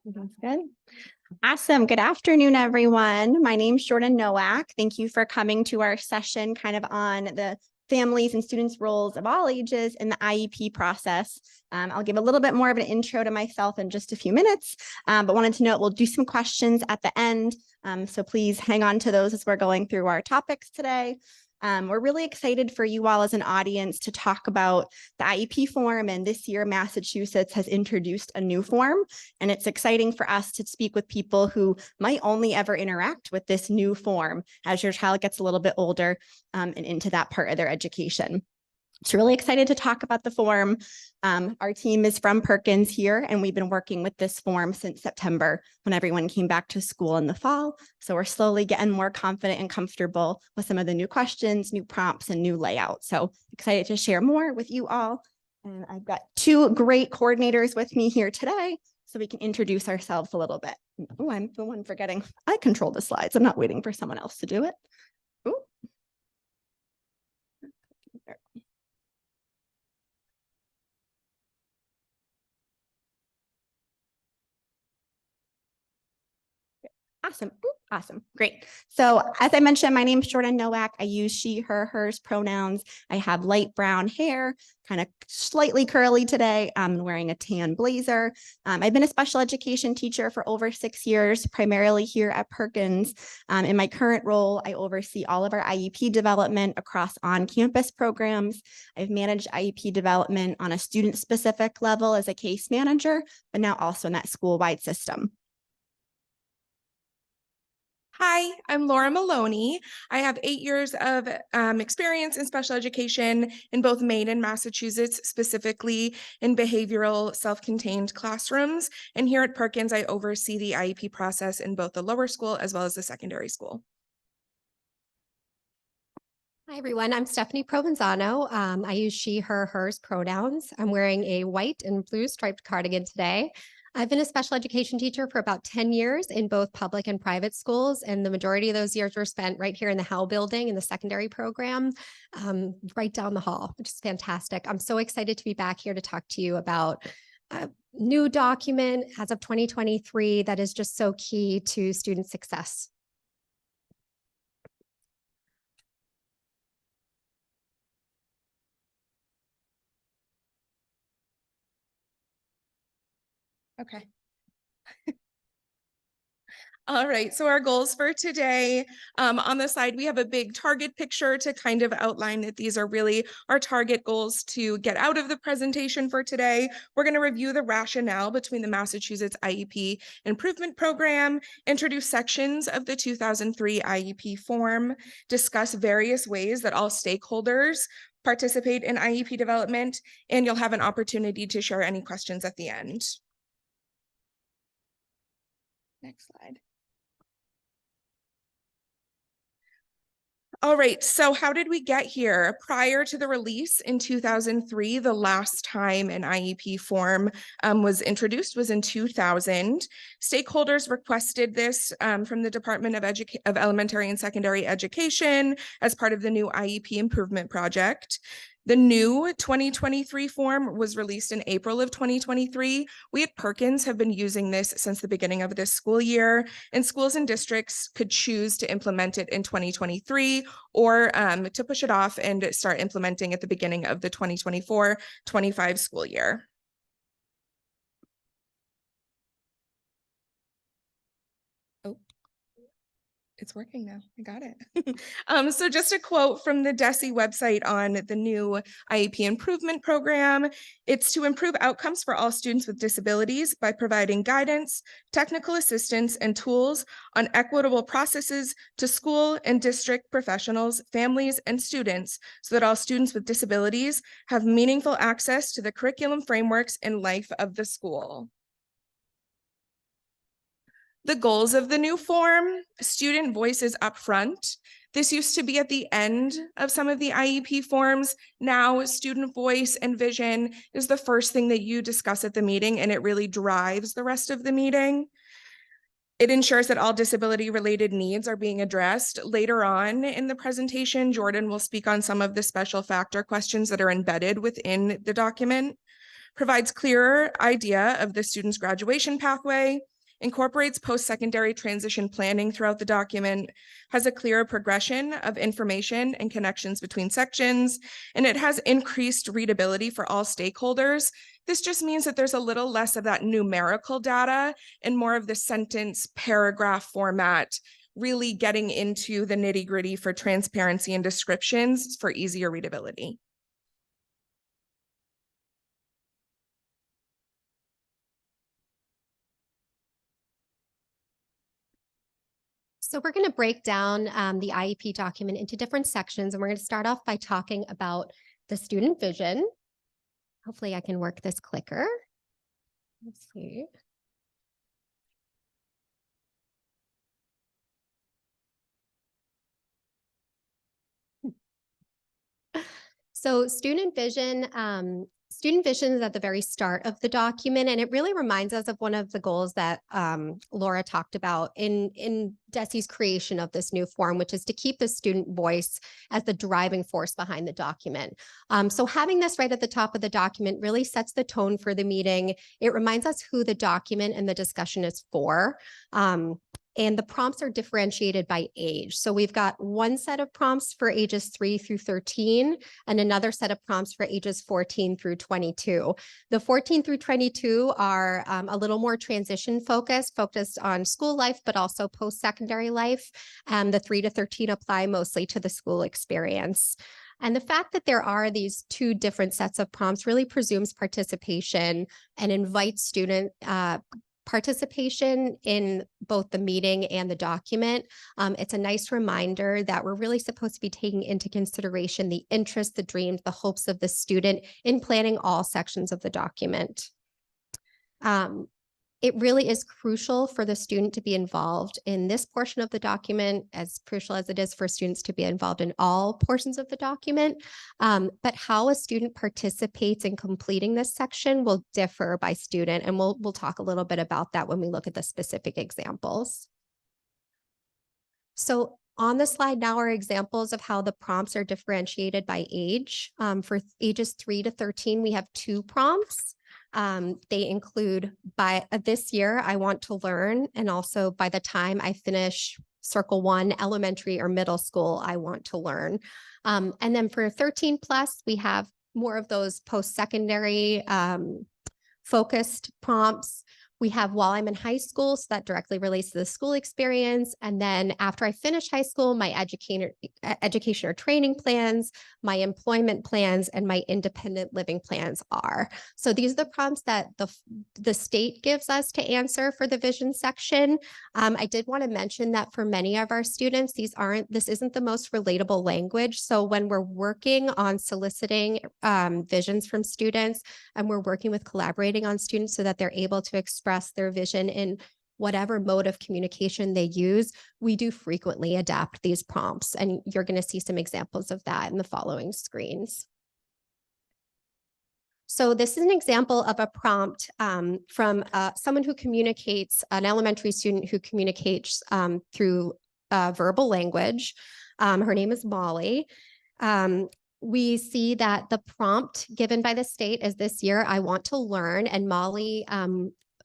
That's good. Awesome. Good afternoon, everyone. My name's Jordan Nowak. Thank you for coming to our session kind of on the families and students' roles of all ages in the IEP process. I'll give a little bit more of an intro to myself in just a few minutes, but wanted to note we'll do some questions at the end. So please hang on to those as we're going through our topics today. We're really excited for you all as an audience to talk about the IEP form, and this year Massachusetts has introduced a new form, and it's exciting for us to speak with people who might only ever interact with this new form as your child gets a little bit older and into that part of their education. So really excited to talk about the form. Our team is from Perkins here, and we've been working with this form since September when everyone came back to school in the fall. So we're slowly getting more confident and comfortable with some of the new questions, new prompts, and new layouts. So excited to share more with you all. And I've got two great coordinators with me here today, so we can introduce ourselves a little bit. Oh, I'm the one forgetting. I control the slides. I'm not waiting for someone else to do it. Ooh. Awesome. Awesome. Great. So as I mentioned, my name is Jordan Nowak. I use she, her, hers pronouns. I have light brown hair, kind of slightly curly today. I'm wearing a tan blazer. I've been a special education teacher for over 6 years, primarily here at Perkins. In my current role, I oversee all of our IEP development across on-campus programs. I've managed IEP development on a student-specific level as a case manager, but now also in that school-wide system. Hi, I'm Laura Maloney. I have 8 years of experience in special education in both Maine and Massachusetts, specifically in behavioral self-contained classrooms. And here at Perkins, I oversee the IEP process in both the lower school as well as the secondary school. Hi, everyone. I'm Stephanie Provenzano. I use she, her, hers pronouns. I'm wearing a white and blue striped cardigan today. I've been a special education teacher for about 10 years in both public and private schools, and the majority of those years were spent right here in the Howell building in the secondary program, right down the hall, which is fantastic. I'm so excited to be back here to talk to you about a new document as of 2023 that is just so key to student success. Okay. All right, so our goals for today, on the side, we have a big target picture to kind of outline that these are really our target goals to get out of the presentation for today. We're going to review the rationale between the Massachusetts IEP Improvement Program, introduce sections of the 2003 IEP form, discuss various ways that all stakeholders participate in IEP development, and you'll have an opportunity to share any questions at the end. Next slide. All right, so how did we get here? Prior to the release in 2003, the last time an IEP form was introduced was in 2000. Stakeholders requested this from the Department of Elementary and Secondary Education as part of the new IEP Improvement Project. The new 2023 form was released in April of 2023. We at Perkins have been using this since the beginning of this school year, and schools and districts could choose to implement it in 2023 or to push it off and start implementing at the beginning of the 2024-25 school year. It's working now. I got it. So just a quote from the DESE website on the new IEP Improvement Program. It's to improve outcomes for all students with disabilities by providing guidance, technical assistance, and tools on equitable processes to school and district professionals, families, and students so that all students with disabilities have meaningful access to the curriculum frameworks and life of the school. The goals of the new form: student voice is up front. This used to be at the end of some of the IEP forms. Now, student voice and vision is the first thing that you discuss at the meeting, and it really drives the rest of the meeting. It ensures that all disability-related needs are being addressed. Later on in the presentation, Jordan will speak on some of the special factor questions that are embedded within the document. provides clearer idea of the student's graduation pathway, incorporates post-secondary transition planning throughout the document, has a clearer progression of information and connections between sections, and it has increased readability for all stakeholders. This just means that there's a little less of that numerical data and more of the sentence paragraph format, really getting into the nitty-gritty for transparency and descriptions for easier readability. So we're going to break down the IEP document into different sections, and we're going to start off by talking about the student vision. Hopefully I can work this clicker. Let's see. So student vision is at the very start of the document, and it really reminds us of one of the goals that Laura talked about in DESE's creation of this new form, which is to keep the student voice as the driving force behind the document. So having this right at the top of the document really sets the tone for the meeting. It reminds us who the document and the discussion is for. And the prompts are differentiated by age. So we've got one set of prompts for ages 3 through 13 and another set of prompts for ages 14 through 22. The 14 through 22 are a little more transition focused on school life, but also post-secondary life. The 3 to 13 apply mostly to the school experience. And the fact that there are these two different sets of prompts really presumes participation and invites student participation in both the meeting and the document. It's a nice reminder that we're really supposed to be taking into consideration the interests, the dreams, the hopes of the student in planning all sections of the document. It really is crucial for the student to be involved in this portion of the document, as crucial as it is for students to be involved in all portions of the document. But how a student participates in completing this section will differ by student, and we'll talk a little bit about that when we look at the specific examples. So on the slide now are examples of how the prompts are differentiated by age. For ages 3 to 13, we have 2 prompts. They include by this year, I want to learn, and also by the time I finish circle 1, elementary or middle school, I want to learn. And then for 13 plus, we have more of those post-secondary focused prompts. We have while I'm in high school, so that directly relates to the school experience. And then after I finish high school, my education or training plans, my employment plans, and my independent living plans are. So these are the prompts that the state gives us to answer for the vision section. I did want to mention that for many of our students, this isn't the most relatable language. So when we're working on soliciting visions from students, and we're working with collaborating on students so that they're able to express their vision in whatever mode of communication they use, we do frequently adapt these prompts. And you're going to see some examples of that in the following screens. So this is an example of a prompt from someone who communicates, an elementary student who communicates through verbal language. Her name is Molly. We see that the prompt given by the state is this year, I want to learn, and Molly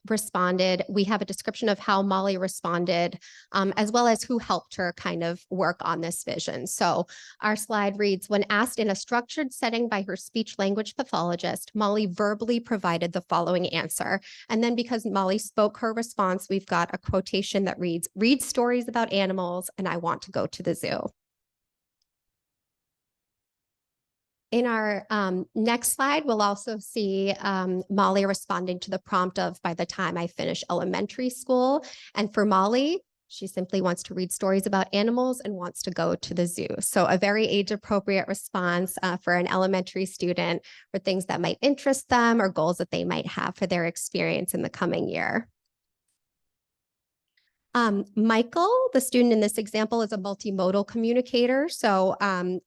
responded. We have a description of how Molly responded, as well as who helped her kind of work on this vision. So our slide reads, when asked in a structured setting by her speech language pathologist, Molly verbally provided the following answer. And then because Molly spoke her response, we've got a quotation that reads, read stories about animals, and I want to go to the zoo. In our next slide, we'll also see Molly responding to the prompt of, by the time I finish elementary school. And for Molly, she simply wants to read stories about animals and wants to go to the zoo. So a very age-appropriate response for an elementary student for things that might interest them or goals that they might have for their experience in the coming year. Michael, the student in this example, is a multimodal communicator. So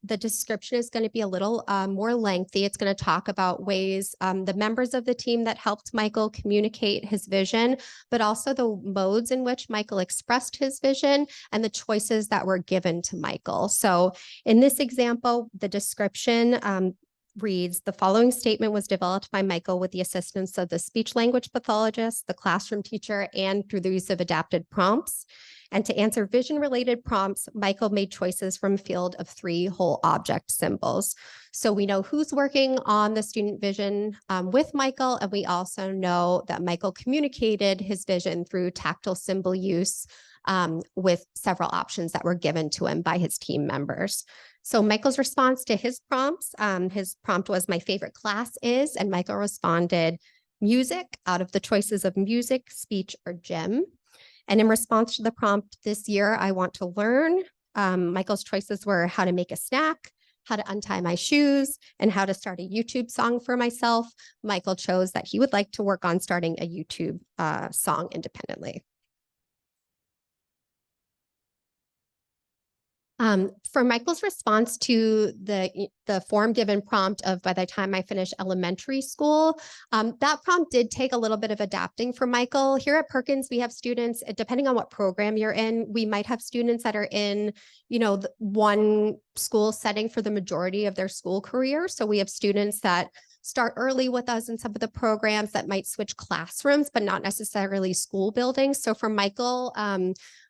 the description is going to be a little more lengthy. It's going to talk about ways the members of the team that helped Michael communicate his vision, but also the modes in which Michael expressed his vision and the choices that were given to Michael. So in this example, the description, reads, the following statement was developed by Michael with the assistance of the speech language pathologist, the classroom teacher, and through the use of adapted prompts. And to answer vision-related prompts, Michael made choices from a field of 3 whole object symbols. So we know who's working on the student vision with Michael, and we also know that Michael communicated his vision through tactile symbol use with several options that were given to him by his team members. So Michael's response to his prompts, his prompt was, my favorite class is, and Michael responded, music, out of the choices of music, speech, or gym. And in response to the prompt, this year, I want to learn, Michael's choices were how to make a snack, how to untie my shoes, and how to start a YouTube song for myself. Michael chose that he would like to work on starting a YouTube song independently. For Michael's response to the form given prompt of by the time I finish elementary school, that prompt did take a little bit of adapting for Michael. Here at Perkins, we have students, depending on what program you're in, we might have students that are in, one school setting for the majority of their school career. So we have students that start early with us in some of the programs that might switch classrooms, but not necessarily school buildings. So for Michael,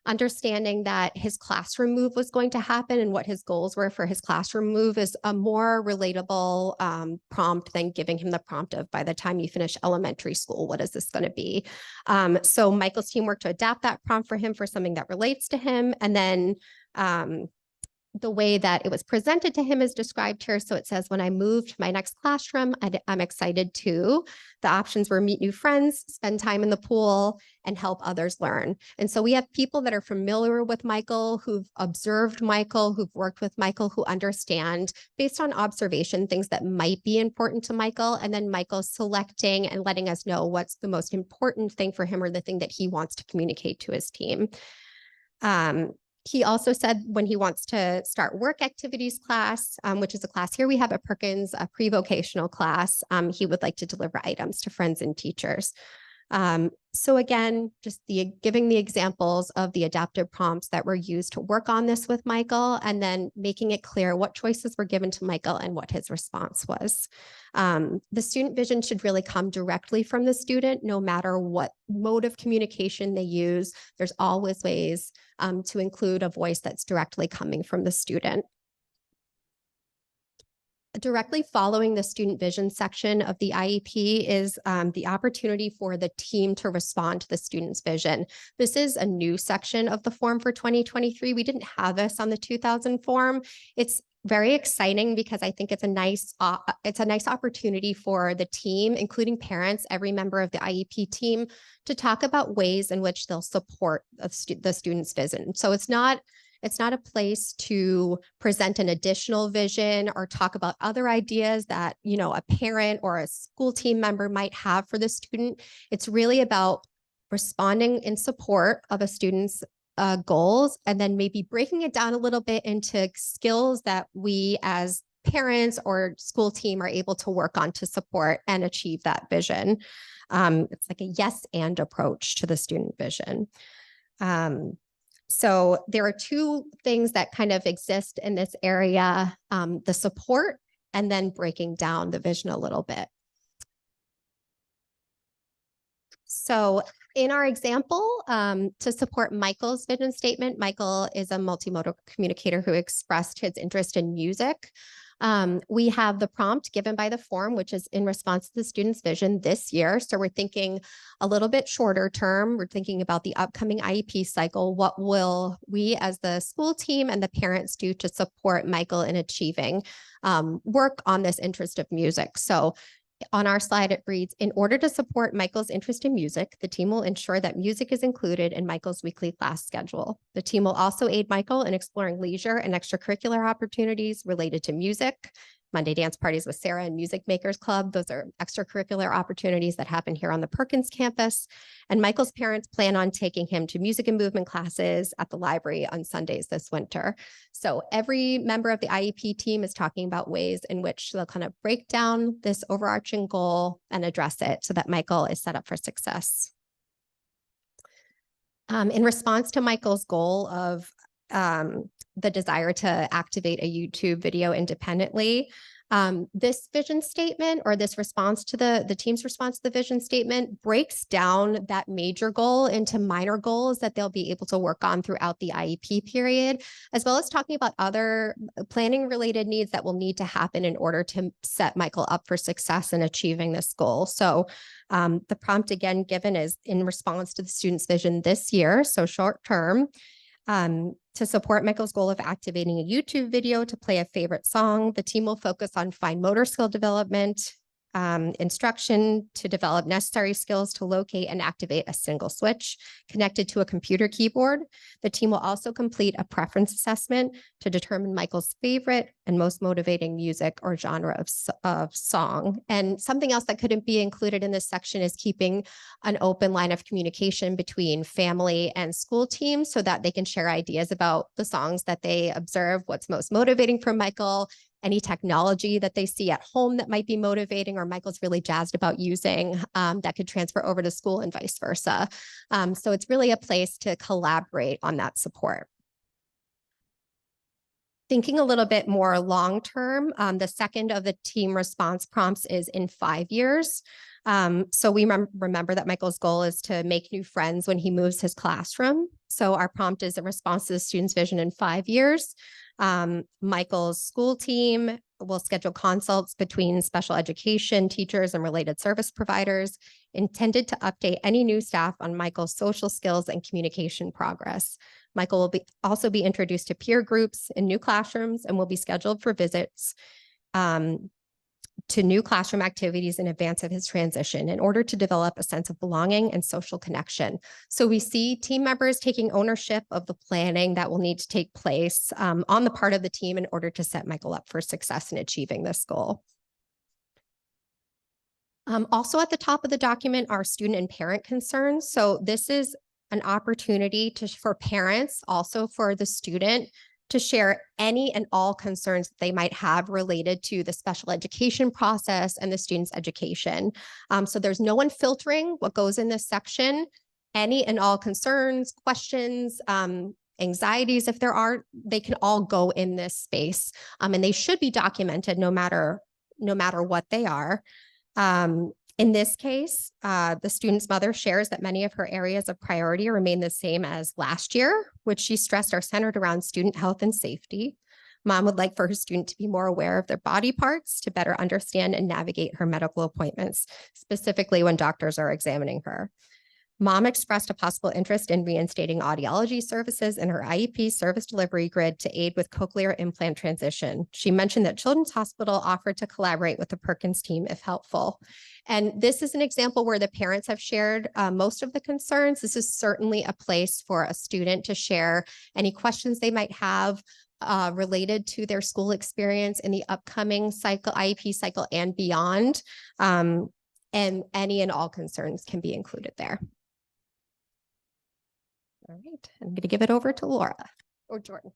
understanding that his classroom move was going to happen and what his goals were for his classroom move is a more relatable prompt than giving him the prompt of, by the time you finish elementary school, what is this going to be? So Michael's team worked to adapt that prompt for him for something that relates to him. And then the way that it was presented to him is described here. So it says, when I move to my next classroom, I'm excited to. The options were meet new friends, spend time in the pool, and help others learn. And so we have people that are familiar with Michael, who've observed Michael, who've worked with Michael, who understand based on observation things that might be important to Michael. And then Michael selecting and letting us know what's the most important thing for him or the thing that he wants to communicate to his team. He also said when he wants to start work activities class, which is a class here we have at Perkins, a pre-vocational class, he would like to deliver items to friends and teachers. So again, just giving the examples of the adaptive prompts that were used to work on this with Michael, and then making it clear what choices were given to Michael and what his response was. The student vision should really come directly from the student, no matter what mode of communication they use. There's always ways to include a voice that's directly coming from the student. Directly following the student vision section of the IEP is the opportunity for the team to respond to the student's vision. This is a new section of the form for 2023. We didn't have this on the 2000 form. It's very exciting because I think it's a nice opportunity for the team, including parents, every member of the IEP team, to talk about ways in which they'll support the student's vision. So it's not a place to present an additional vision or talk about other ideas that, a parent or a school team member might have for the student. It's really about responding in support of a student's goals, and then maybe breaking it down a little bit into skills that we as parents or school team are able to work on to support and achieve that vision. It's like a yes and approach to the student vision. So there are 2 things that kind of exist in this area, the support and then breaking down the vision a little bit. So in our example, to support Michael's vision statement, Michael is a multimodal communicator who expressed his interest in music. We have the prompt given by the form, which is in response to the student's vision this year. So we're thinking a little bit shorter term. We're thinking about the upcoming IEP cycle. What will we as the school team and the parents do to support Michael in achieving work on this interest of music? So on our slide, it reads, in order to support Michael's interest in music, the team will ensure that music is included in Michael's weekly class schedule. The team will also aid Michael in exploring leisure and extracurricular opportunities related to music. Monday dance parties with Sarah and Music Makers Club. Those are extracurricular opportunities that happen here on the Perkins campus. And Michael's parents plan on taking him to music and movement classes at the library on Sundays this winter. So every member of the IEP team is talking about ways in which they'll kind of break down this overarching goal and address it so that Michael is set up for success. In response to Michael's goal of the desire to activate a YouTube video independently, This vision statement, or this response to the team's response to the vision statement, breaks down that major goal into minor goals that they'll be able to work on throughout the IEP period, as well as talking about other planning related needs that will need to happen in order to set Michael up for success in achieving this goal. So the prompt again given is in response to the student's vision this year, so short term. To support Michael's goal of activating a YouTube video to play a favorite song, the team will focus on fine motor skill development, instruction to develop necessary skills to locate and activate a single switch connected to a computer keyboard. The team will also complete a preference assessment to determine Michael's favorite and most motivating music or genre of song. And something else that couldn't be included in this section is keeping an open line of communication between family and school teams so that they can share ideas about the songs that they observe, what's most motivating for Michael, any technology that they see at home that might be motivating or Michael's really jazzed about using that could transfer over to school and vice versa. So it's really a place to collaborate on that support. Thinking a little bit more long-term, the second of the team response prompts is in 5 years. So we remember that Michael's goal is to make new friends when he moves his classroom. So our prompt is a response to the student's vision in 5 years. Michael's school team will schedule consults between special education teachers and related service providers intended to update any new staff on Michael's social skills and communication progress. Michael will also be introduced to peer groups in new classrooms and will be scheduled for visits to new classroom activities in advance of his transition in order to develop a sense of belonging and social connection. So we see team members taking ownership of the planning that will need to take place on the part of the team in order to set Michael up for success in achieving this goal. Also at the top of the document are student and parent concerns. So this is an opportunity for parents, also for the student, to share any and all concerns that they might have related to the special education process and the student's education. So there's no one filtering what goes in this section. Any and all concerns, questions, anxieties, if there are, they can all go in this space. And they should be documented no matter what they are. In this case, the student's mother shares that many of her areas of priority remain the same as last year, which she stressed are centered around student health and safety. Mom would like for her student to be more aware of their body parts to better understand and navigate her medical appointments, specifically when doctors are examining her. Mom expressed a possible interest in reinstating audiology services in her IEP service delivery grid to aid with cochlear implant transition. She mentioned that Children's Hospital offered to collaborate with the Perkins team if helpful. And this is an example where the parents have shared most of the concerns. This is certainly a place for a student to share any questions they might have related to their school experience in the upcoming cycle, IEP cycle and beyond. And any and all concerns can be included there. All right, I'm going to give it over to Laura or Jordan.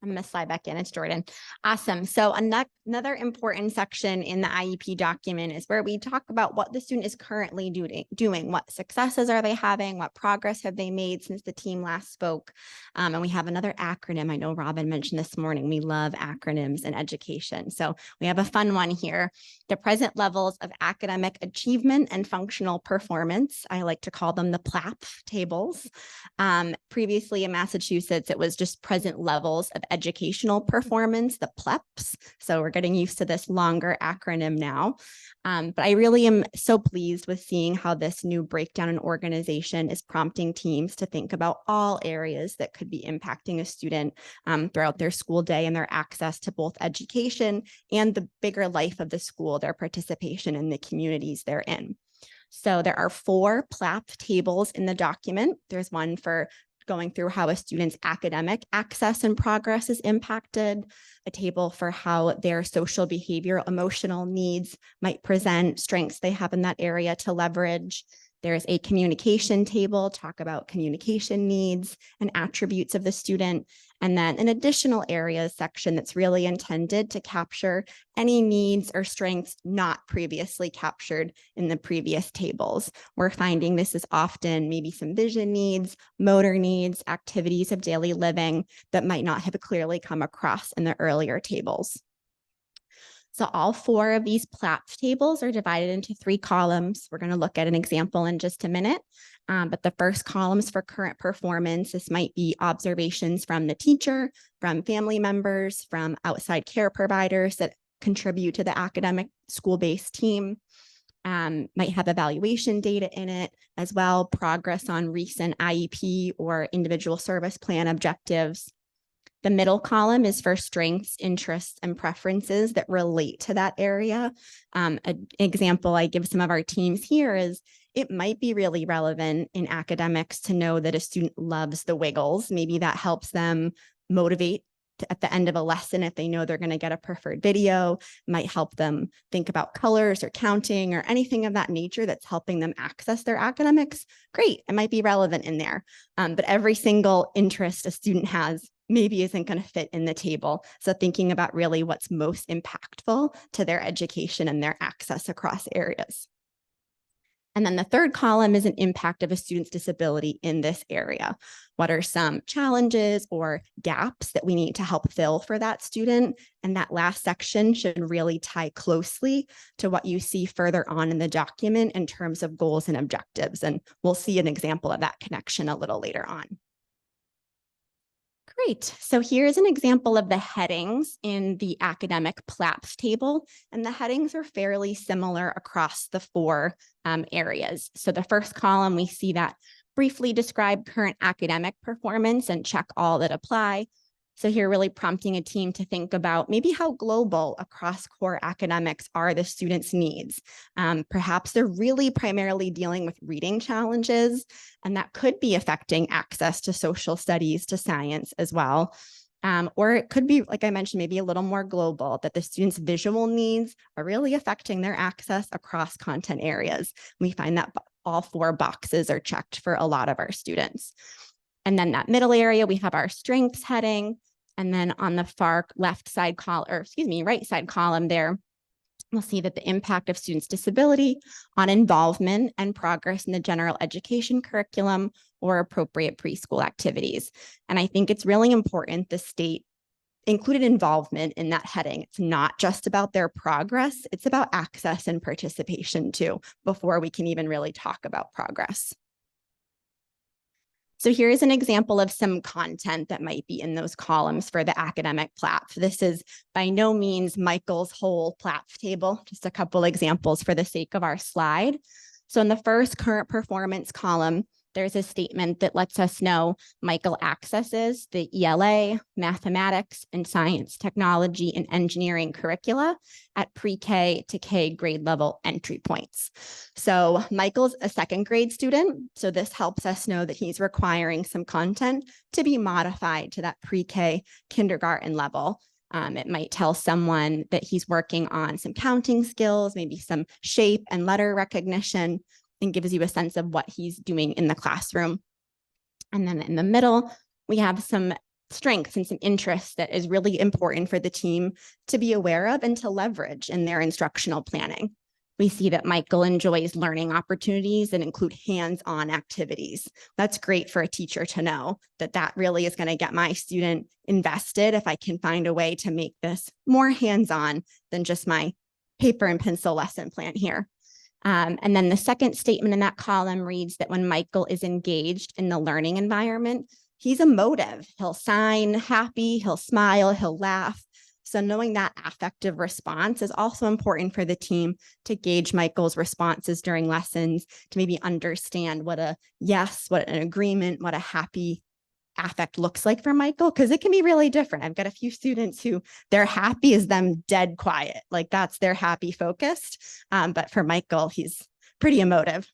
I'm going to slide back in. It's Jordan. Awesome. So another important section in the IEP document is where we talk about what the student is currently doing. What successes are they having? What progress have they made since the team last spoke? And we have another acronym. I know Robin mentioned this morning. We love acronyms in education. So we have a fun one here. The present levels of academic achievement and functional performance. I like to call them the PLAP tables. Previously in Massachusetts, it was just present levels of educational performance, the PLEPs. So we're getting used to this longer acronym now. But I really am so pleased with seeing how this new breakdown and organization is prompting teams to think about all areas that could be impacting a student throughout their school day and their access to both education and the bigger life of the school, their participation in the communities they're in. So there are 4 PLAP tables in the document. There's one for going through how a student's academic access and progress is impacted, a table for how their social behavior, emotional needs might present, strengths they have in that area to leverage. There's a communication table, talk about communication needs and attributes of the student, and then an additional areas section that's really intended to capture any needs or strengths not previously captured in the previous tables. We're finding this is often maybe some vision needs, motor needs, activities of daily living that might not have clearly come across in the earlier tables. So all 4 of these PLAPS tables are divided into 3 columns. We're going to look at an example in just a minute. But the first column is for current performance. This might be observations from the teacher, from family members, from outside care providers that contribute to the academic school-based team. Might have evaluation data in it as well, progress on recent IEP or individual service plan objectives. The middle column is for strengths, interests, and preferences that relate to that area. An example I give some of our teams here is it might be really relevant in academics to know that a student loves the Wiggles. Maybe that helps them motivate at the end of a lesson if they know they're going to get a preferred video. Might help them think about colors or counting or anything of that nature that's helping them access their academics. Great, it might be relevant in there. But every single interest a student has maybe isn't going to fit in the table. So thinking about really what's most impactful to their education and their access across areas. And then the third column is an impact of a student's disability in this area. What are some challenges or gaps that we need to help fill for that student? And that last section should really tie closely to what you see further on in the document in terms of goals and objectives. And we'll see an example of that connection a little later on. Great. So here's an example of the headings in the academic PLAPS table, and the headings are fairly similar across the 4 areas. So the first column, we see that briefly describe current academic performance and check all that apply. So here really prompting a team to think about maybe how global across core academics are the students' needs. Perhaps they're really primarily dealing with reading challenges, and that could be affecting access to social studies, to science as well. Or it could be, like I mentioned, maybe a little more global, that the students' visual needs are really affecting their access across content areas. We find that all 4 boxes are checked for a lot of our students. And then that middle area, we have our strengths heading. And then on the far left side column, or excuse me, right side column there, we'll see that the impact of students' disability on involvement and progress in the general education curriculum or appropriate preschool activities. And I think it's really important the state included involvement in that heading. It's not just about their progress, it's about access and participation too, before we can even really talk about progress. So here's an example of some content that might be in those columns for the academic PLAPS. This is by no means Michael's whole PLAPS table, just a couple examples for the sake of our slide. So in the first current performance column, there's a statement that lets us know Michael accesses the ELA, mathematics, and science, technology, and engineering curricula at pre-K to K grade level entry points. So Michael's a 2nd grade student, so this helps us know that he's requiring some content to be modified to that pre-K kindergarten level. It might tell someone that he's working on some counting skills, maybe some shape and letter recognition, and gives you a sense of what he's doing in the classroom. And then in the middle, we have some strengths and some interests that is really important for the team to be aware of and to leverage in their instructional planning. We see that Michael enjoys learning opportunities that include hands-on activities. That's great for a teacher to know that that really is going to get my student invested if I can find a way to make this more hands-on than just my paper and pencil lesson plan here. And then the second statement in that column reads that when Michael is engaged in the learning environment, he's emotive. He'll sign happy, he'll smile, he'll laugh. So knowing that affective response is also important for the team to gauge Michael's responses during lessons, to maybe understand what a yes, what an agreement, what a happy affect looks like for Michael, because it can be really different. I've got a few students who their happy is them dead quiet, like that's their happy focused. But for Michael, he's pretty emotive.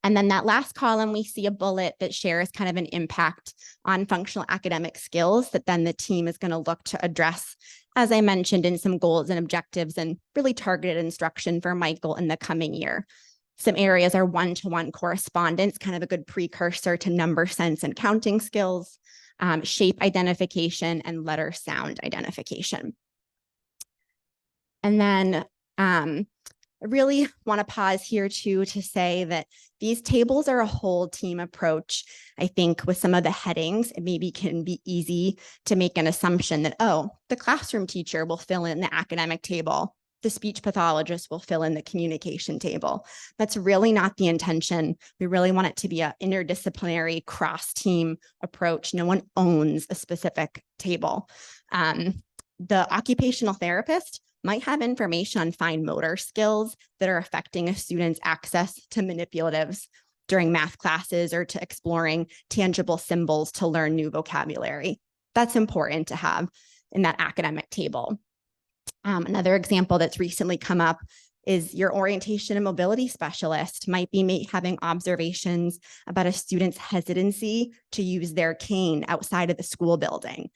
And then that last column, we see a bullet that shares kind of an impact on functional academic skills that then the team is going to look to address, as I mentioned, in some goals and objectives and really targeted instruction for Michael in the coming year. Some areas are one-to-one correspondence, kind of a good precursor to number sense and counting skills, shape identification, and letter sound identification. And then I really want to pause here too to say that these tables are a whole team approach. I think with some of the headings, it maybe can be easy to make an assumption that, oh, the classroom teacher will fill in the academic table. The speech pathologist will fill in the communication table. That's really not the intention. We really want it to be an interdisciplinary cross-team approach. No one owns a specific table. The occupational therapist might have information on fine motor skills that are affecting a student's access to manipulatives during math classes or to exploring tangible symbols to learn new vocabulary. That's important to have in that academic table. Another example that's recently come up is your orientation and mobility specialist might be having observations about a student's hesitancy to use their cane outside of the school building.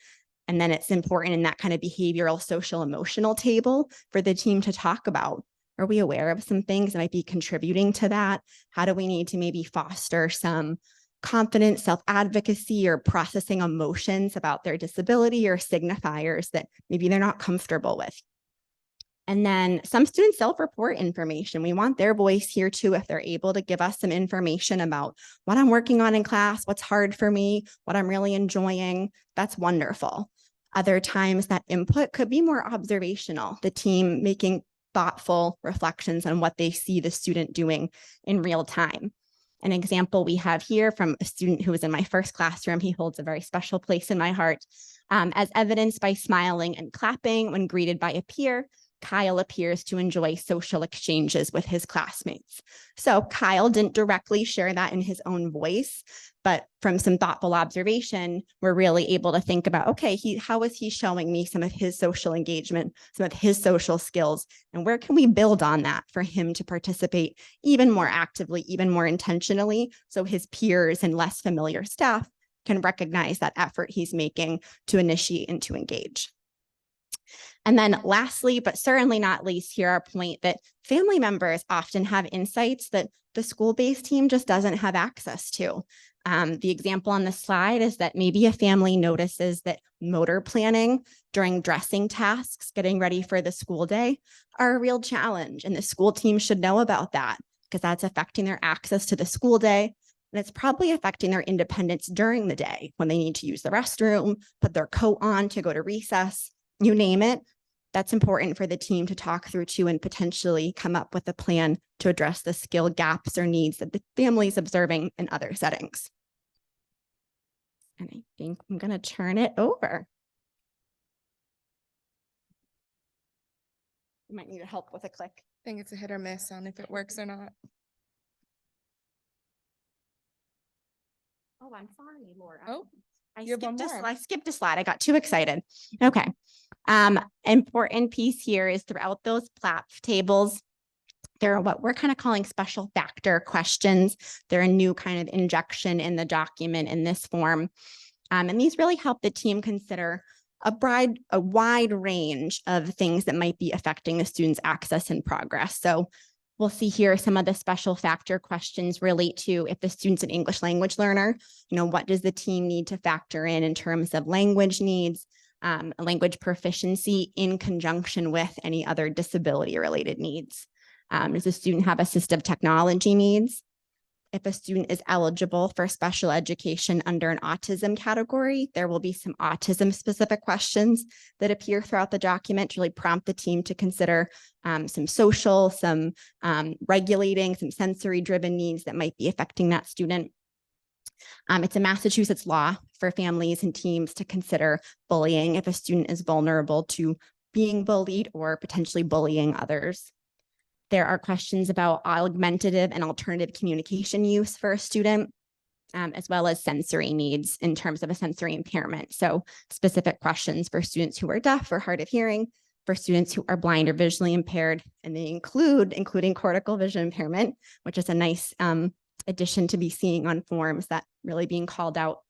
And then it's important in that kind of behavioral, social, emotional table for the team to talk about. Are we aware of some things that might be contributing to that? How do we need to maybe foster some confidence, self-advocacy, or processing emotions about their disability or signifiers that maybe they're not comfortable with? And then some students self-report information. We want their voice here too, if they're able to give us some information about what I'm working on in class, what's hard for me, what I'm really enjoying. That's wonderful. Other times that input could be more observational, the team making thoughtful reflections on what they see the student doing in real time. An example we have here from a student who was in my first classroom. He holds a very special place in my heart. As evidenced by smiling and clapping when greeted by a peer, Kyle appears to enjoy social exchanges with his classmates. So Kyle didn't directly share that in his own voice, but from some thoughtful observation, we're really able to think about, okay, how is he showing me some of his social engagement, some of his social skills, and where can we build on that for him to participate even more actively, even more intentionally, so his peers and less familiar staff can recognize that effort he's making to initiate and to engage. And then lastly, but certainly not least, here our point that family members often have insights that the school-based team just doesn't have access to. The example on the slide is that maybe a family notices that motor planning during dressing tasks, getting ready for the school day, are a real challenge. And the school team should know about that because that's affecting their access to the school day. And it's probably affecting their independence during the day when they need to use the restroom, put their coat on to go to recess, you name it. That's important for the team to talk through too and potentially come up with a plan to address the skill gaps or needs that the family is observing in other settings. And I think I'm going to turn it over. You might need help with a click. I think it's a hit or miss on if it works or not. Oh, I'm sorry, Laura. Oh, I you have one skipped more. I skipped a slide. I got too excited. Okay. Important piece here is throughout those PLAP tables, there are what we're kind of calling special factor questions. They're a new kind of injection in the document in this form. And these really help the team consider a wide range of things that might be affecting the student's access and progress. So we'll see here some of the special factor questions relate to if the student's an English language learner, what does the team need to factor in terms of language needs, language proficiency in conjunction with any other disability related needs. Does the student have assistive technology needs? If a student is eligible for special education under an autism category, there will be some autism specific questions that appear throughout the document to really prompt the team to consider some social, some regulating, some sensory driven needs that might be affecting that student. It's a Massachusetts law for families and teams to consider bullying if a student is vulnerable to being bullied or potentially bullying others. There are questions about augmentative and alternative communication use for a student, as well as sensory needs in terms of a sensory impairment. So specific questions for students who are deaf or hard of hearing, for students who are blind or visually impaired, and they including cortical vision impairment, which is a nice addition to be seeing on forms that really being called out.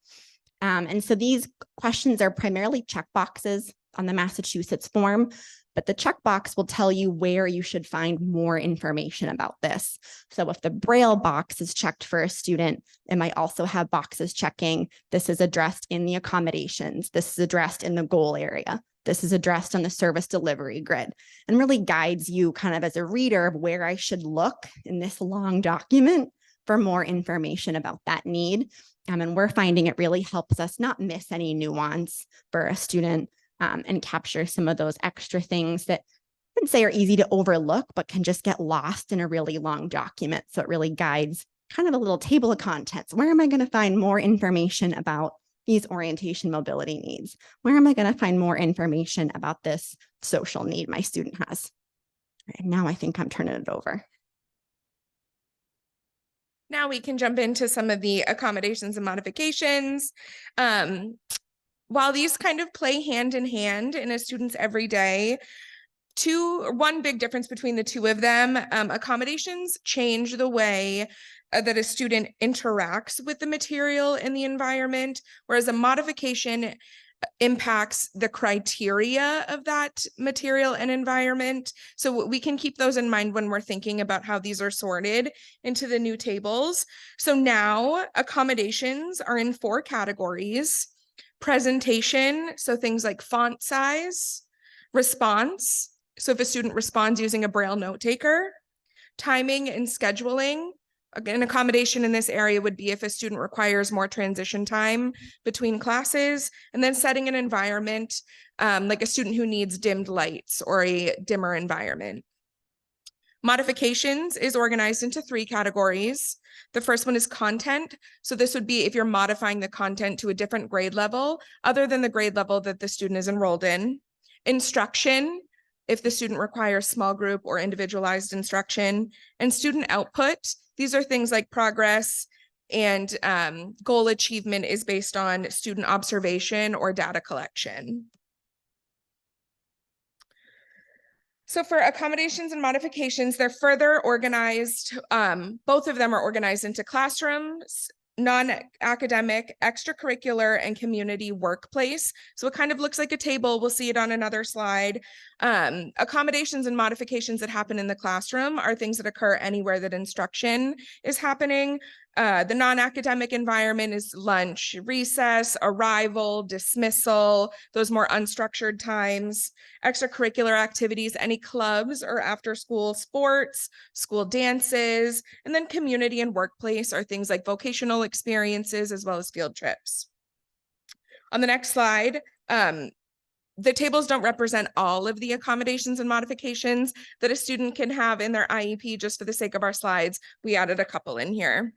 And so these questions are primarily checkboxes on the Massachusetts form, but the checkbox will tell you where you should find more information about this. So if the Braille box is checked for a student, it might also have boxes checking, this is addressed in the accommodations, this is addressed in the goal area, This is addressed on the service delivery grid and really guides you kind of as a reader of where I should look in this long document for more information about that need. And we're finding it really helps us not miss any nuance for a student and capture some of those extra things that I would say are easy to overlook, but can just get lost in a really long document. So it really guides kind of a little table of contents. Where am I going to find more information about these orientation mobility needs? Where am I going to find more information about this social need my student has? And now I think I'm turning it over. Now we can jump into some of the accommodations and modifications. While these kind of play hand in hand in a student's everyday, one big difference between the two of them, accommodations change the way that a student interacts with the material in the environment, whereas a modification impacts the criteria of that material and environment. So we can keep those in mind when we're thinking about how these are sorted into the new tables. So now accommodations are in 4 categories: presentation, so things like font size; response, so if a student responds using a Braille note taker; timing and scheduling. An accommodation in this area would be if a student requires more transition time between classes; and then setting an environment, like a student who needs dimmed lights or a dimmer environment. Modifications is organized into 3 categories. The first one is content. So this would be if you're modifying the content to a different grade level other than the grade level that the student is enrolled in. Instruction, if the student requires small group or individualized instruction. And student output, these are things like progress and goal achievement is based on student observation or data collection. So for accommodations and modifications, they're further organized. Both of them are organized into classrooms, non-academic, extracurricular, and community workplace. So it kind of looks like a table. We'll see it on another slide. Accommodations and modifications that happen in the classroom are things that occur anywhere that instruction is happening. The non-academic environment is lunch, recess, arrival, dismissal, those more unstructured times. Extracurricular activities, any clubs or after-school sports, school dances, and then community and workplace are things like vocational experiences as well as field trips. On the next slide, the tables don't represent all of the accommodations and modifications that a student can have in their IEP. Just for the sake of our slides, we added a couple in here.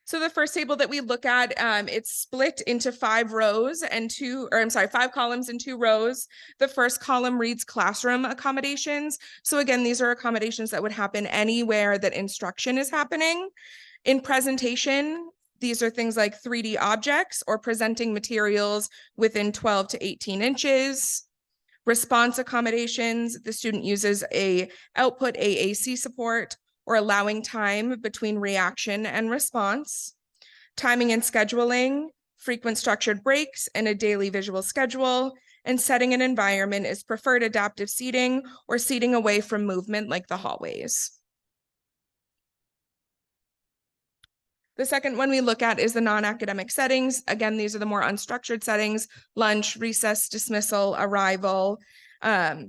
So the first table that we look at, it's split into 5 columns and 2 rows. The first column reads classroom accommodations. So again, these are accommodations that would happen anywhere that instruction is happening. In presentation, these are things like 3D objects or presenting materials within 12 to 18 inches. Response accommodations, the student uses a output AAC support or allowing time between reaction and response. Timing and scheduling, frequent structured breaks, and a daily visual schedule. And setting an environment is preferred adaptive seating or seating away from movement like the hallways. The second one we look at is the non-academic settings. Again, these are the more unstructured settings: lunch, recess, dismissal, arrival.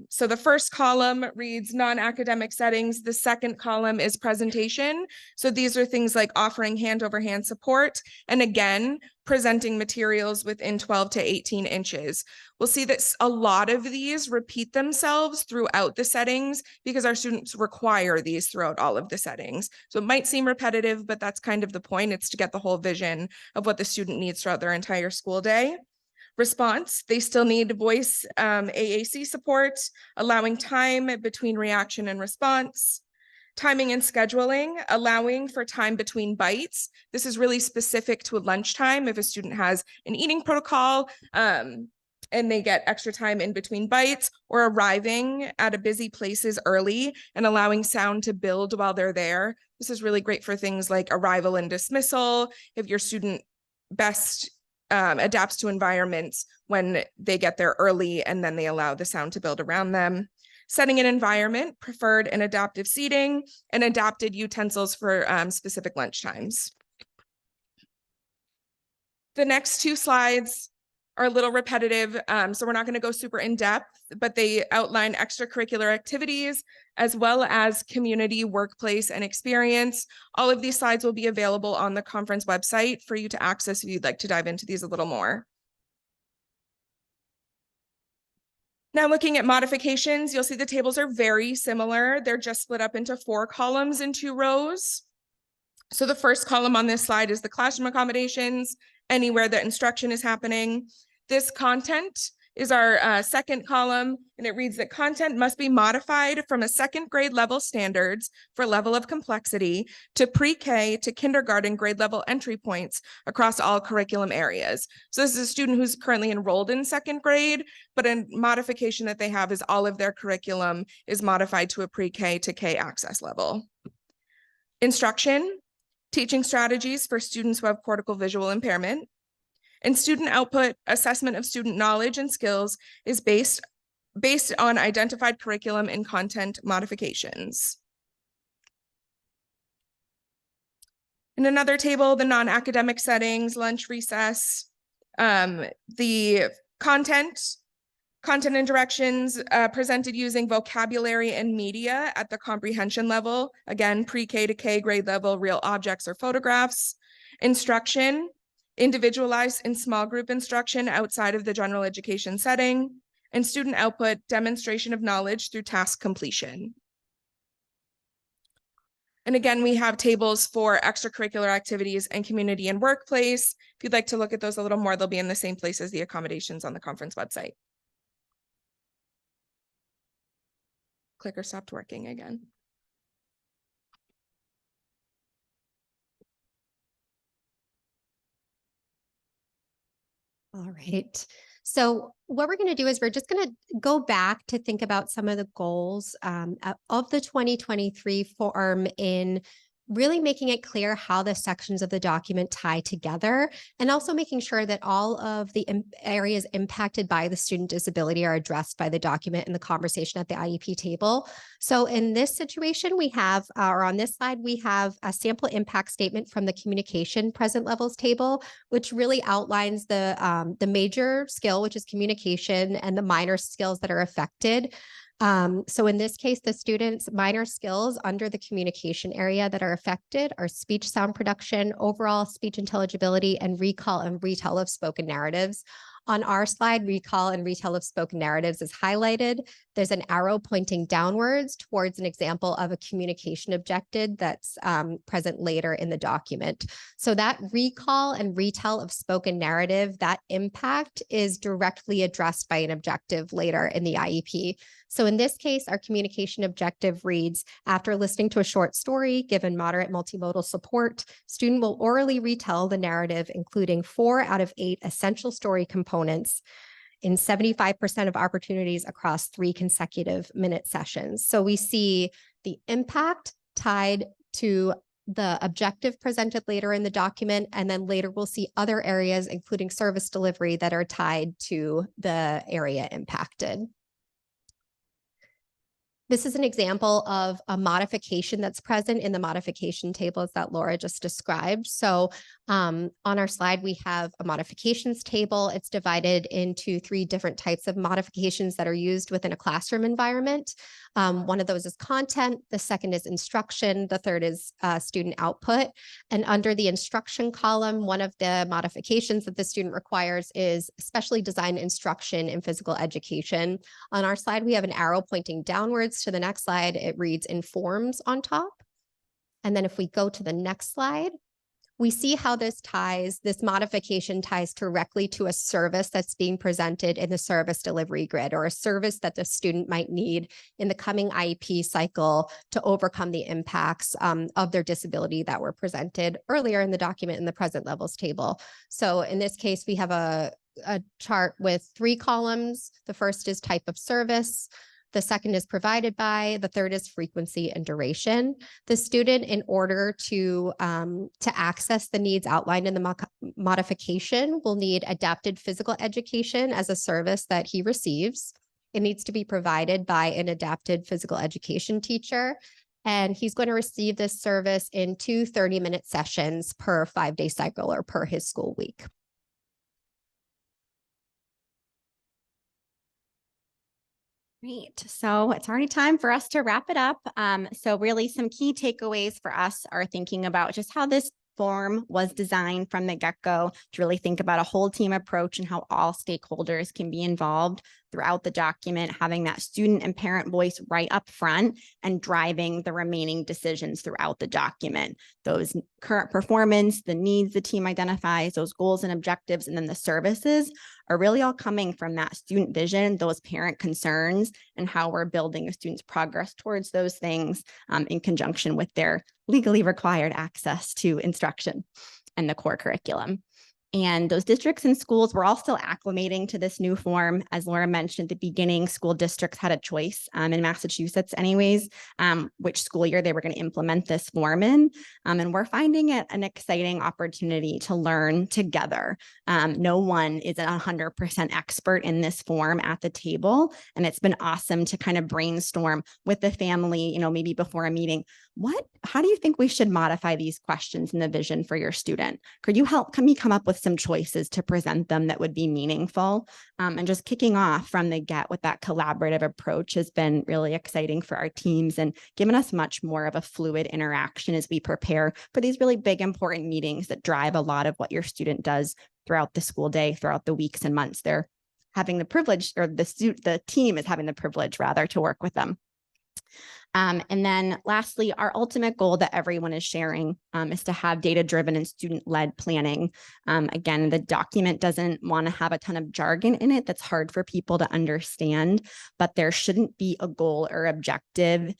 So the first column reads non-academic settings. The second column is presentation. So these are things like offering hand-over-hand support, and again, presenting materials within 12 to 18 inches. We'll see that a lot of these repeat themselves throughout the settings because our students require these throughout all of the settings. So it might seem repetitive, but that's kind of the point. It's to get the whole vision of what the student needs throughout their entire school day. Response, they still need voice AAC support, allowing time between reaction and response. Timing and scheduling, allowing for time between bites. This is really specific to a lunchtime if a student has an eating protocol and they get extra time in between bites, or arriving at a busy places early and allowing sound to build while they're there. This is really great for things like arrival and dismissal. If your student best adapts to environments when they get there early and then they allow the sound to build around them. Setting an environment, preferred and adaptive seating, and adapted utensils for specific lunch times. The next 2 slides are a little repetitive, so we're not going to go super in depth, but they outline extracurricular activities as well as community, workplace, and experience. All of these slides will be available on the conference website for you to access if you'd like to dive into these a little more. Now looking at modifications, you'll see the tables are very similar. They're just split up into 4 columns and 2 rows. So the first column on this slide is the classroom accommodations, anywhere that instruction is happening. This content is our second column, and it reads that content must be modified from a 2nd grade level standards for level of complexity to pre-K to kindergarten grade level entry points across all curriculum areas. So this is a student who's currently enrolled in 2nd grade, but a modification that they have is all of their curriculum is modified to a pre-K to K access level. Instruction, teaching strategies for students who have cortical visual impairment. And student output, assessment of student knowledge and skills is based on identified curriculum and content modifications. In another table, the non-academic settings, lunch, recess, the content and directions presented using vocabulary and media at the comprehension level. Again, pre-K to K grade level, real objects or photographs. Instruction, individualized and small group instruction outside of the general education setting, and student output, demonstration of knowledge through task completion. And again, we have tables for extracurricular activities and community and workplace. If you'd like to look at those a little more, they'll be in the same place as the accommodations on the conference website. Clicker stopped working again. All right. So what we're going to do is we're just going to go back to think about some of the goals of the 2023 form in really making it clear how the sections of the document tie together, and also making sure that all of the areas impacted by the student disability are addressed by the document and the conversation at the IEP table. So in this situation, we have, or on this slide, we have a sample impact statement from the communication present levels table, which really outlines the major skill, which is communication, and the minor skills that are affected. So in this case, the students' minor skills under the communication area that are affected are speech sound production, overall speech intelligibility, and recall and retell of spoken narratives. On our slide, recall and retell of spoken narratives is highlighted. There's an arrow pointing downwards towards an example of a communication objective that's present later in the document. So that recall and retell of spoken narrative, that impact is directly addressed by an objective later in the IEP. So in this case, our communication objective reads, after listening to a short story, given moderate multimodal support, student will orally retell the narrative, including 4 out of 8 essential story components in 75% of opportunities across 3 consecutive minute sessions. So we see the impact tied to the objective presented later in the document, and then later we'll see other areas, including service delivery, that are tied to the area impacted. This is an example of a modification that's present in the modification tables that Laura just described. So on our slide, we have a modifications table. It's divided into 3 different types of modifications that are used within a classroom environment. One of those is content. The second is instruction. The third is student output. And under the instruction column, one of the modifications that the student requires is specially designed instruction in physical education. On our slide, we have an arrow pointing downwards to the next slide. It reads informs on top. And then if we go to the next slide, we see how this modification ties directly to a service that's being presented in the service delivery grid, or a service that the student might need in the coming IEP cycle to overcome the impacts of their disability that were presented earlier in the document in the present levels table. So in this case, we have a chart with 3 columns. The first is type of service. The second is provided by, the third is frequency and duration. The student, in order to access the needs outlined in the modification, will need adapted physical education as a service that he receives. It needs to be provided by an adapted physical education teacher. And he's going to receive this service in 2 30-minute sessions per 5-day cycle or per his school week. Great. So it's already time for us to wrap it up. So really some key takeaways for us are thinking about just how this form was designed from the get-go to really think about a whole team approach and how all stakeholders can be involved throughout the document, having that student and parent voice right up front and driving the remaining decisions throughout the document. Those current performance, the needs the team identifies, those goals and objectives, and then the services are really all coming from that student vision, those parent concerns, and how we're building a student's progress towards those things in conjunction with their legally required access to instruction and the core curriculum. And those districts and schools were all still acclimating to this new form. As Laura mentioned at the beginning, school districts had a choice in Massachusetts anyways, which school year they were going to implement this form in. And we're finding it an exciting opportunity to learn together. No one is 100% expert in this form at the table. And it's been awesome to kind of brainstorm with the family, maybe before a meeting. How do you think we should modify these questions in the vision for your student? Can we come up with some choices to present them that would be meaningful? And just kicking off from the get with that collaborative approach has been really exciting for our teams and given us much more of a fluid interaction as we prepare for these really big, important meetings that drive a lot of what your student does throughout the school day, throughout the weeks and months. They're having the privilege, or the team is having the privilege rather to work with them. And then lastly, our ultimate goal that everyone is sharing is to have data-driven and student-led planning. Again, the document doesn't want to have a ton of jargon in it that's hard for people to understand, but there shouldn't be a goal or objective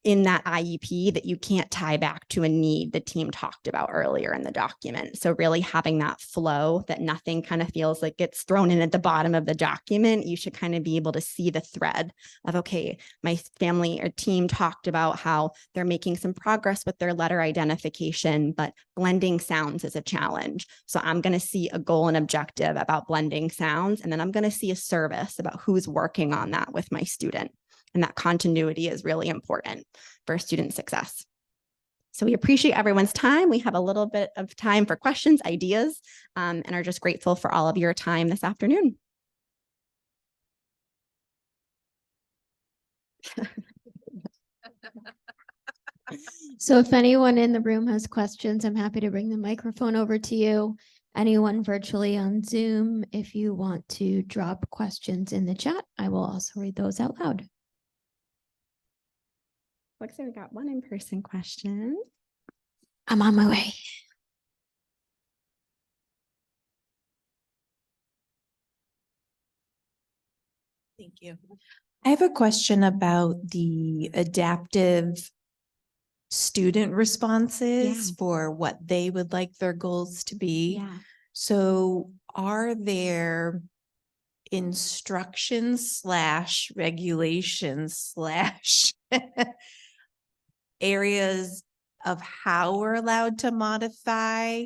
in that IEP that you can't tie back to a need the team talked about earlier in the document. So really having that flow that nothing kind of feels like gets thrown in at the bottom of the document, you should kind of be able to see the thread of, okay, my family or team talked about how they're making some progress with their letter identification, but blending sounds is a challenge. So I'm going to see a goal and objective about blending sounds, and then I'm going to see a service about who's working on that with my student. And that continuity is really important for student success. So we appreciate everyone's time. We have a little bit of time for questions, ideas, and are just grateful for all of your time this afternoon. So if anyone in the room has questions, I'm happy to bring the microphone over to you. Anyone virtually on Zoom, if you want to drop questions in the chat, I will also read those out loud. Looks like we got one in-person question. I'm on my way. Thank you. I have a question about the adaptive student responses for what they would like their goals to be. Yeah. So are there instructions / regulations / areas of how we're allowed to modify?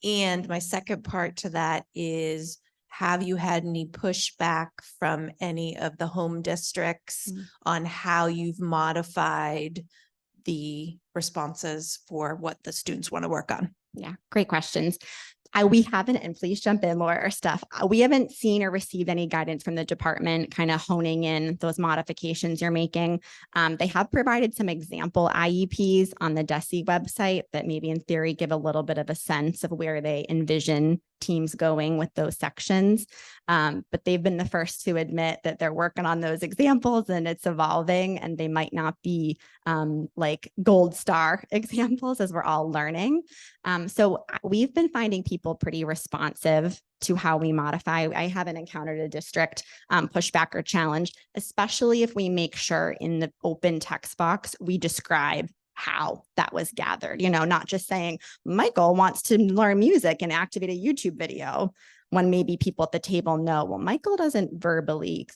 And my second part to that is, have you had any pushback from any of the home districts on how you've modified the responses for what the students want to work on? Yeah, great questions. We haven't, and please jump in, Laura or Steph, we haven't seen or received any guidance from the department kind of honing in those modifications you're making. They have provided some example IEPs on the DESE website that maybe in theory give a little bit of a sense of where they envision teams going with those sections. But they've been the first to admit that they're working on those examples and it's evolving, and they might not be like gold star examples as we're all learning. So we've been finding people pretty responsive to how we modify. I haven't encountered a district pushback or challenge, especially if we make sure in the open text box, we describe how that was gathered, not just saying Michael wants to learn music and activate a YouTube video, when maybe people at the table know, well, Michael doesn't verbally,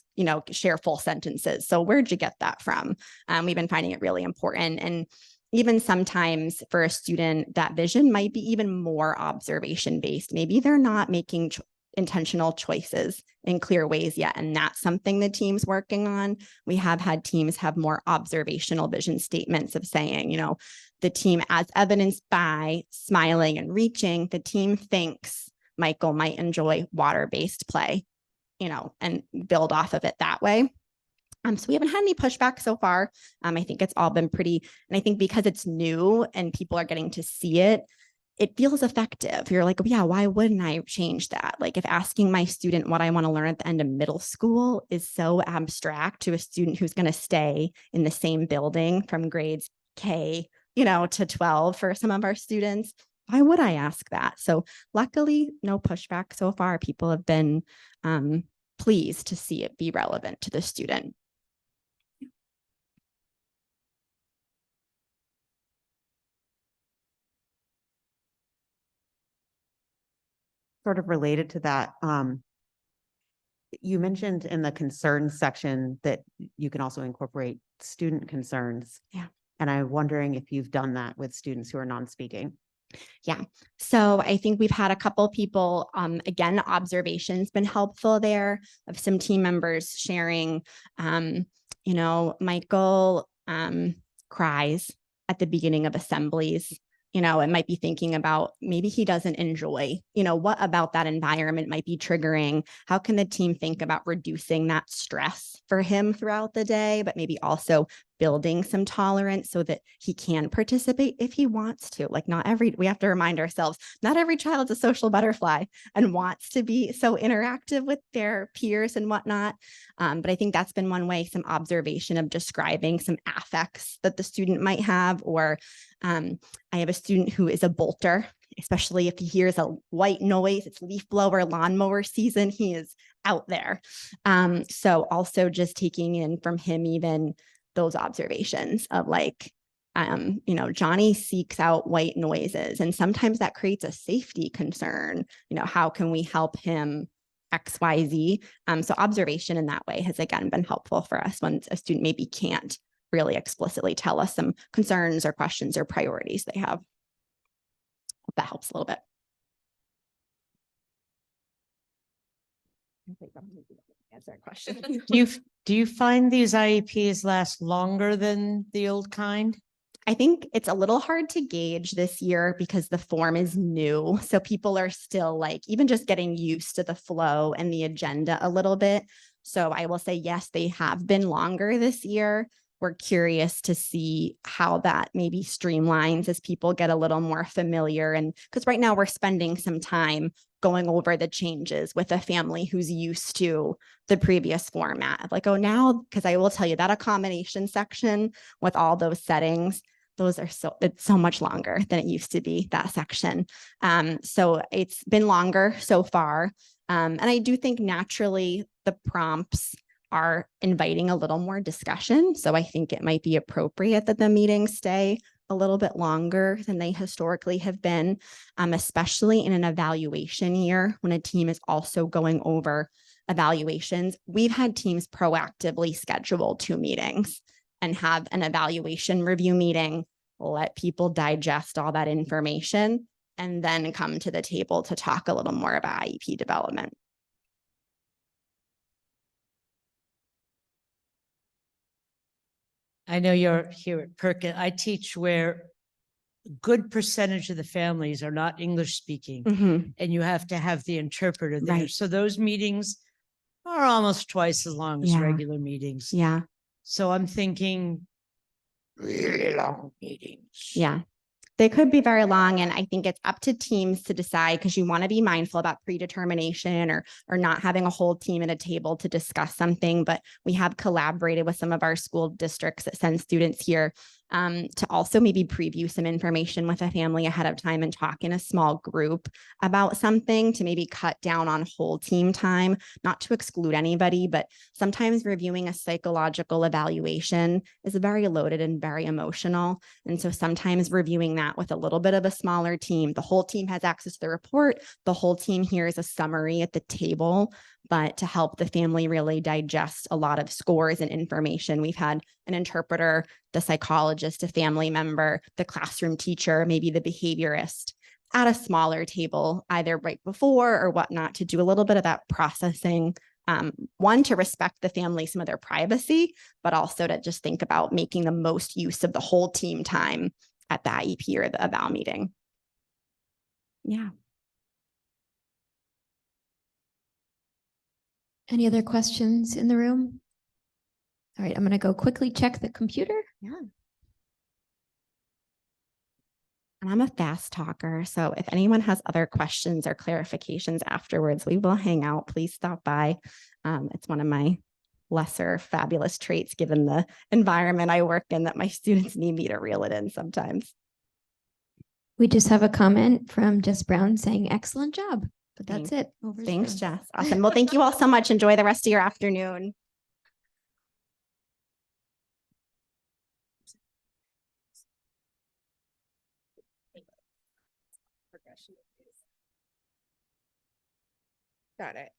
share full sentences. So where'd you get that from? We've been finding it really important. And even sometimes for a student, that vision might be even more observation-based. Maybe they're not making intentional choices in clear ways yet. And that's something the team's working on. We have had teams have more observational vision statements of saying, the team, as evidenced by smiling and reaching, the team thinks Michael might enjoy water-based play, and build off of it that way. So we haven't had any pushback so far. I think it's all been pretty, and I think because it's new and people are getting to see it, it feels effective. You're like, yeah, why wouldn't I change that? Like if asking my student what I want to learn at the end of middle school is so abstract to a student who's going to stay in the same building from grades K, to 12 for some of our students, why would I ask that? So luckily, no pushback so far. People have been pleased to see it be relevant to the student. Sort of related to that, you mentioned in the concerns section that you can also incorporate student concerns. Yeah. And I'm wondering if you've done that with students who are non-speaking. Yeah. So I think we've had a couple people, again, observations been helpful there of some team members sharing, Michael cries at the beginning of assemblies. It might be thinking about maybe he doesn't enjoy, what about that environment might be triggering? How can the team think about reducing that stress for him throughout the day, but maybe also building some tolerance so that he can participate if he wants to. Like we have to remind ourselves, not every child's a social butterfly and wants to be so interactive with their peers and whatnot. But I think that's been one way, some observation of describing some affects that the student might have. Or I have a student who is a bolter, especially if he hears a white noise, it's leaf blower, lawnmower season, he is out there. So also just taking in from him even those observations of like, Johnny seeks out white noises, and sometimes that creates a safety concern. How can we help him XYZ? So observation in that way has again been helpful for us when a student maybe can't really explicitly tell us some concerns or questions or priorities they have. Hope that helps a little bit. Answer a question. Do you find these IEPs last longer than the old kind? I think it's a little hard to gauge this year because the form is new. So people are still like, even just getting used to the flow and the agenda a little bit. So I will say, yes, they have been longer this year. We're curious to see how that maybe streamlines as people get a little more familiar. And because right now we're spending some time going over the changes with a family who's used to the previous format. Like, oh, now, because I will tell you that accommodation section with all those settings, it's so much longer than it used to be, that section. So it's been longer so far. And I do think naturally the prompts are inviting a little more discussion. So I think it might be appropriate that the meetings stay a little bit longer than they historically have been, especially in an evaluation year when a team is also going over evaluations. We've had teams proactively schedule 2 meetings and have an evaluation review meeting, let people digest all that information, and then come to the table to talk a little more about IEP development. I know you're here at Perkins. I teach where a good percentage of the families are not English speaking, and you have to have the interpreter there. Right. So those meetings are almost twice as long as Yeah. regular meetings. Yeah. So I'm thinking really long meetings. Yeah. They could be very long, and I think it's up to teams to decide, because you want to be mindful about predetermination or not having a whole team at a table to discuss something. But we have collaborated with some of our school districts that send students here to also maybe preview some information with a family ahead of time and talk in a small group about something to maybe cut down on whole team time, not to exclude anybody, but sometimes reviewing a psychological evaluation is very loaded and very emotional. And so sometimes reviewing that with a little bit of a smaller team, the whole team has access to the report, the whole team hears a summary at the table, but to help the family really digest a lot of scores and information. We've had an interpreter, the psychologist, a family member, the classroom teacher, maybe the behaviorist at a smaller table, either right before or whatnot, to do a little bit of that processing. One, to respect the family, some of their privacy, but also to just think about making the most use of the whole team time at the IEP or the eval meeting. Yeah. Any other questions in the room? All right, I'm going to go quickly check the computer. And I'm a fast talker, so if anyone has other questions or clarifications afterwards, we will hang out. Please stop by. It's one of my lesser fabulous traits given the environment I work in that my students need me to reel it in sometimes. We just have a comment from Jess Brown saying, excellent job. But that's it. Over is Thanks, Brown. Jess. Awesome. Well, thank you all so much. Enjoy the rest of your afternoon. Got it.